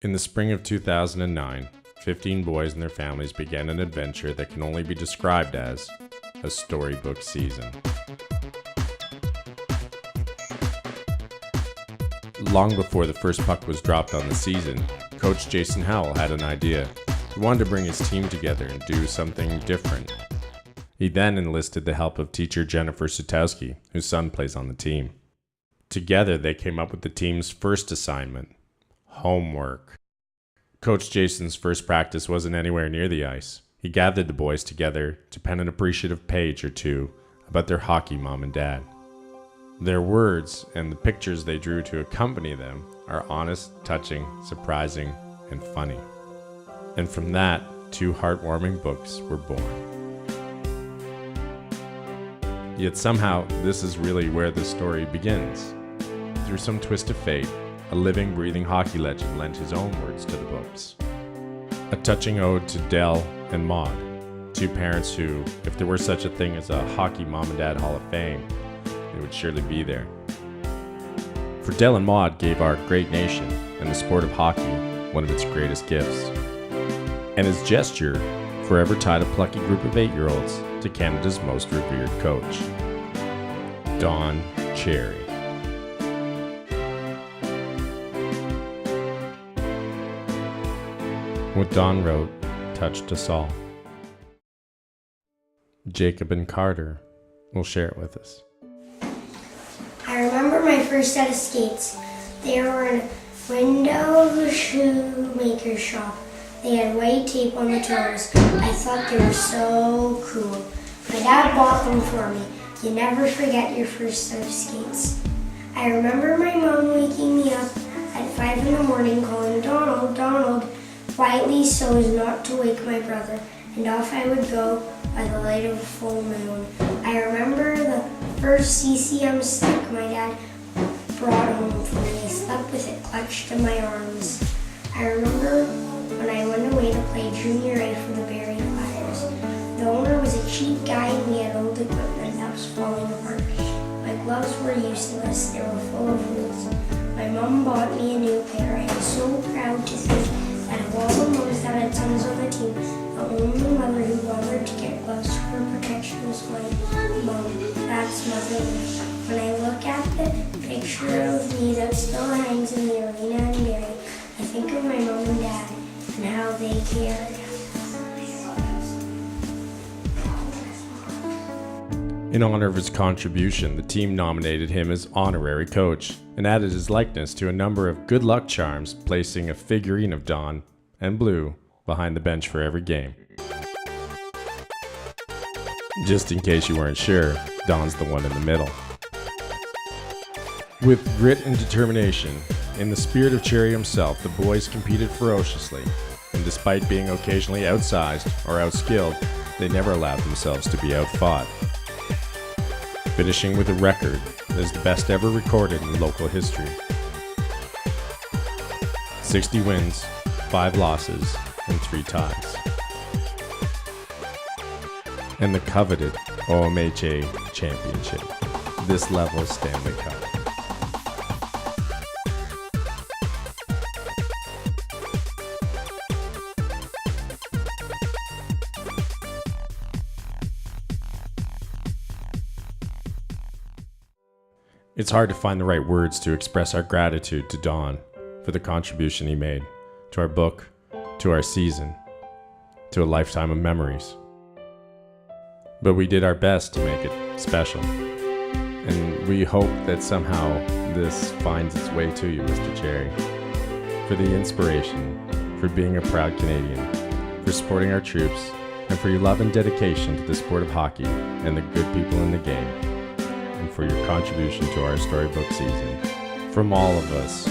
In the spring of 2009, 15 boys and their families began an adventure that can only be described as a storybook season. Long before the first puck was dropped on the season, Coach Jason Howell had an idea. He wanted to bring his team together and do something different. He then enlisted the help of teacher Jennifer Sutowski, whose son plays on the team. Together, they came up with the team's first assignment: homework. Coach Jason's first practice wasn't anywhere near the ice. He gathered the boys together to pen an appreciative page or two about their hockey mom and dad. Their words and the pictures they drew to accompany them are honest, touching, surprising, and funny. And from that, 2 heartwarming books were born. Yet somehow, this is really where the story begins. Through some twist of fate, a living, breathing hockey legend lent his own words to the books. A touching ode to Dell and Maud, 2 parents who, if there were such a thing as a Hockey Mom and Dad Hall of Fame, they would surely be there. For Dell and Maud gave our great nation and the sport of hockey one of its greatest gifts. And his gesture forever tied a plucky group of 8-year-olds to Canada's most revered coach, Don Cherry. What Don wrote touched us all. Jacob and Carter will share it with us. I remember my first set of skates. They were in a window shoemaker's shop. They had white tape on the toes. I thought they were so cool. My dad bought them for me. You never forget your first set of skates. I remember my mom waking me up at 5 in the morning calling Donald, Donald, quietly so as not to wake my brother, and off I would go by the light of a full moon. I remember the first CCM stick my dad brought home for me. I slept with it clutched in my arms. I remember when I went away to play junior A for the Barrie Flyers. The owner was a cheap guy and we had old equipment that was falling apart. My gloves were useless, they were full of holes. My mom bought me a new pair. I am so proud to think that of all the moms that had sons on the team, the only mother who bothered to get gloves for protection was my mom. That's motherly. When I look at the picture of me that still hangs in the arena in Barrie, I think of my mom and dad and how they cared. In honor of his contribution, the team nominated him as honorary coach and added his likeness to a number of good luck charms, placing a figurine of Don and Blue behind the bench for every game. Just in case you weren't sure, Don's the one in the middle. With grit and determination, in the spirit of Cherry himself, the boys competed ferociously, and despite being occasionally outsized or outskilled, they never allowed themselves to be outfought, finishing with a record that is the best ever recorded in local history. 60 wins, 5 losses, and 3 ties. And the coveted OMHA Championship, this level Stanley Cup. It's hard to find the right words to express our gratitude to Don for the contribution he made to our book, to our season, to a lifetime of memories. But we did our best to make it special. And we hope that somehow this finds its way to you, Mr. Cherry, for the inspiration, for being a proud Canadian, for supporting our troops, and for your love and dedication to the sport of hockey and the good people in the game, and for your contribution to our storybook season. From all of us